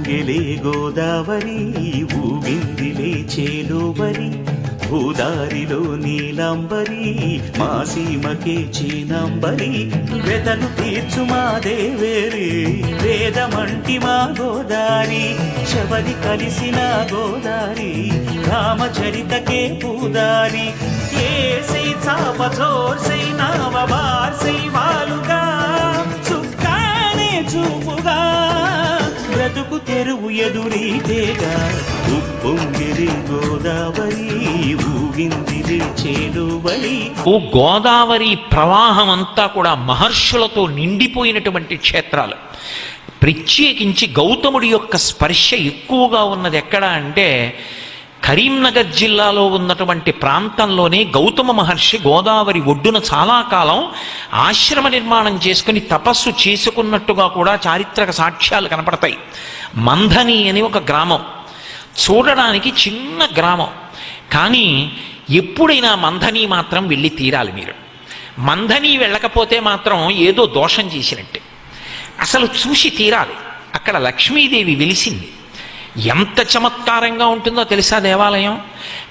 ఉప్పొంగెలే గోదావరి ఊగిందిలే చేలోబరి భూదారిలో నీలంబరి మా సీమకే చీనంబరి వెతలు తీర్చు మా దేవేరి వేదమంటి మా గోదారి శబరి కలిసిన గోదారి రామచరితకే పూదారి ఏసై చాప చోర్సై నావబార్ సై వాలుగా చుక్కానే చూపుగా బ్రతుకు తెరువు ఎదురీతేగా ఉప్పొంగిరి గోదావరి ఊగిందిలే చేలువలి. గోదావరి ప్రవాహం అంతా కూడా మహర్షులతో నిండిపోయినటువంటి క్షేత్రాలు. ప్రత్యేకించి గౌతముడి యొక్క స్పర్శ ఎక్కువగా ఉన్నది ఎక్కడ అంటే కరీంనగర్ జిల్లాలో ఉన్నటువంటి ప్రాంతంలోనే గౌతమ మహర్షి గోదావరి ఒడ్డున చాలా కాలం ఆశ్రమ నిర్మాణం చేసుకుని తపస్సు చేసుకున్నట్టుగా కూడా చారిత్రక సాక్ష్యాలు కనపడతాయి. మంథని అని ఒక గ్రామం, చూడడానికి చిన్న గ్రామం, కానీ ఎప్పుడైనా మంథని మాత్రం వెళ్ళి తీరాలి మీరు. మంథని వెళ్ళకపోతే మాత్రం ఏదో దోషం చేసినట్టే. అసలు చూసి తీరాలి. అక్కడ లక్ష్మీదేవి వెలిసింది. ఎంత చమత్కారంగా ఉంటుందో తెలుసా దేవాలయం.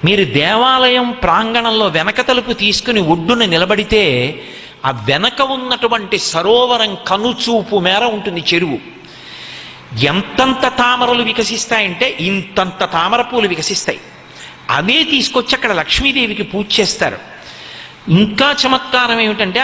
మీరు దేవాలయం ప్రాంగణంలో వెనక తలుపు తీసుకుని ఒడ్డున నిలబడితే ఆ వెనక ఉన్నటువంటి సరోవరం కనుచూపు మేర ఉంటుంది చెరువు. ఎంతంత తామరలు వికసిస్తాయంటే ఇంతంత తామర పూలు వికసిస్తాయి. అవే తీసుకొచ్చి అక్కడ లక్ష్మీదేవికి పూజ చేస్తారు. ఇంకా చమత్కారం ఏమిటంటే